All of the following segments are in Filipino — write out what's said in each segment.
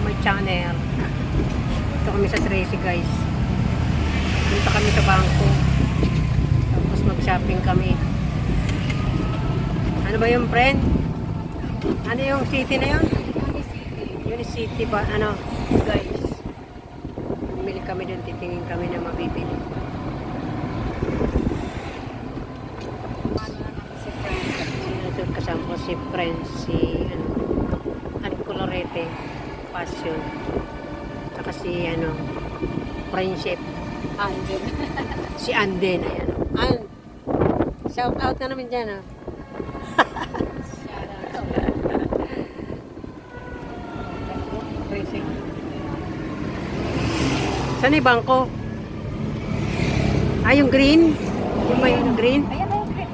my channel. Ito kami sa Tracy guys. Punta kami sa bangko. Tapos mag-shopping kami. Ano ba yung friend? Ano yung city na yun? Unicity ba? Ano guys? Bumili kami doon. Titingin kami na mabibili. Kasama ko si friend, si Colorete Passion, saka si friendship Anden. Si Anden, ayan. Shout out na naman dyan, Saan yung bangko? Yung green? Yung may green? Ayan na yung green.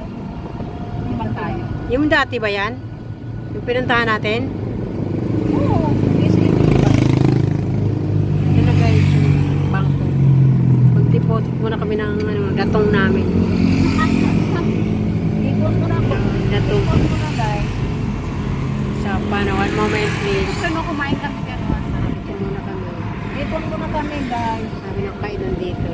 Naman tayo. Yung dati ba yan? Yung pinuntahan natin? Oo. Yan na guys, yung bangko. Mag-deposit muna kami ng gatong namin. Ikot mo na ako. Gatong. Ikot mo na guys. Sa one moment please. Gusto mo kumain kami gano'n. Ito muna kami. Ikot mo na kami guys. Sabi ng kainan dito.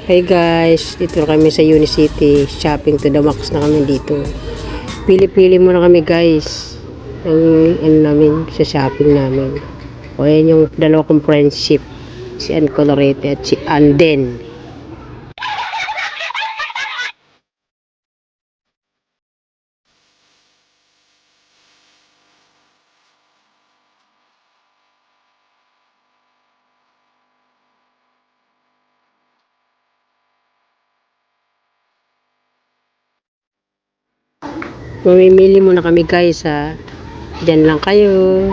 Hey guys, dito na kami sa Unicity. Shopping to the max na kami dito. Pili-pili muna kami guys. Ang namin sa shopping namin. O yan yung dalawa kong friendship. Si Ann Colorete at si Anden. Mamimili muna kami guys ha. Diyan lang kayo.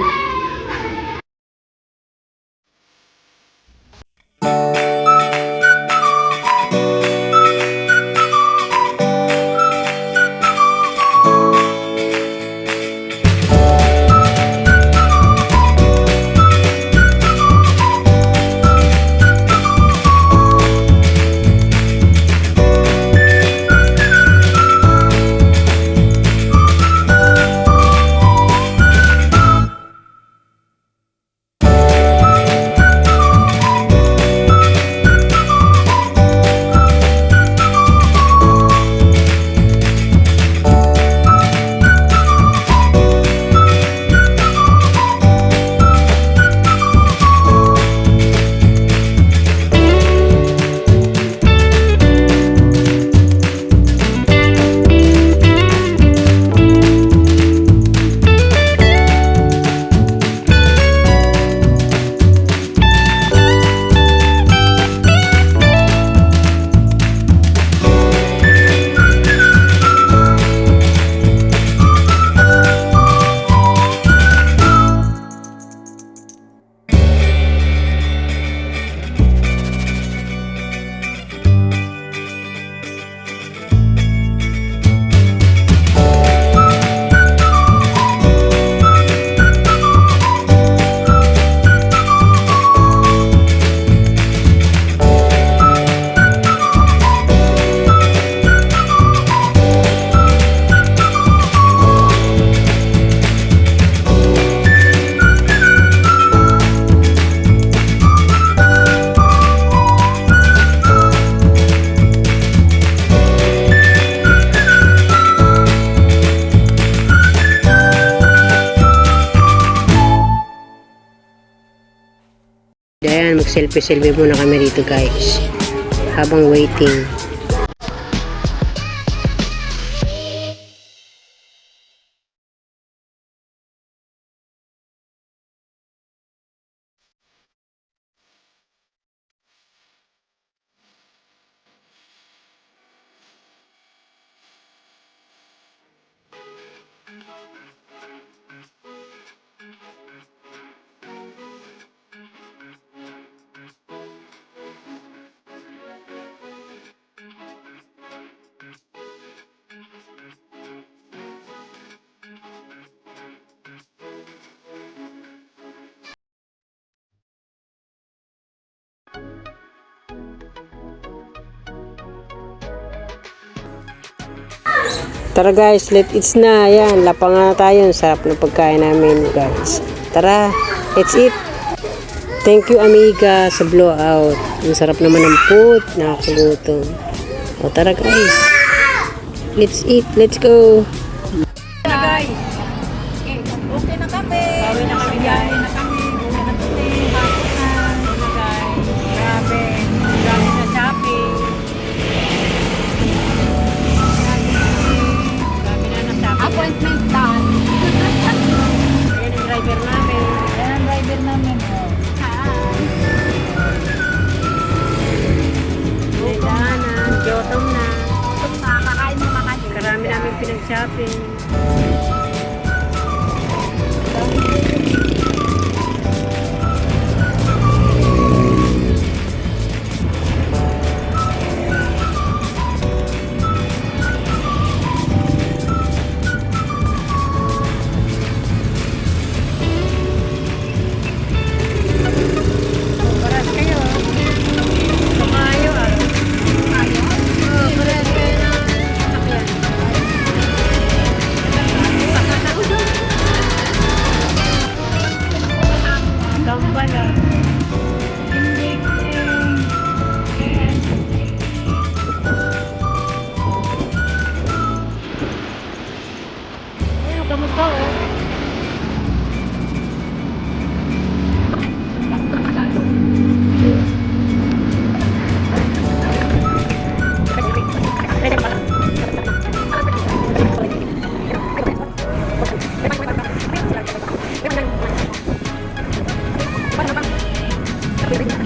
Ayan, mag-selfie-selfie muna kami dito guys. Habang waiting. Tara guys, it's na. Ayan, lapang na tayo. Ang sarap ng pagkain namin guys. Tara, let's eat. Thank you amiga sa blowout. Ang sarap naman ng food. Nakakagutom. O tara guys. Let's eat. Let's go. Na guys. Okay na kami. Bawi na kami guys. Na kami. Uwi na kami. Hapon na guys. Grabe. Grabe na shopping. Grabe na shopping. Appointment done. Ayan ang driver namin. Ayan ang driver namin. Daanan, Jotom na. Kakain na makain. Karami namin pinag-shopping. Paras kayo. Kamayo ah. Oo, paras kayo na sakyan. Gambal ah. Ayun, kamusta oh? Thank you.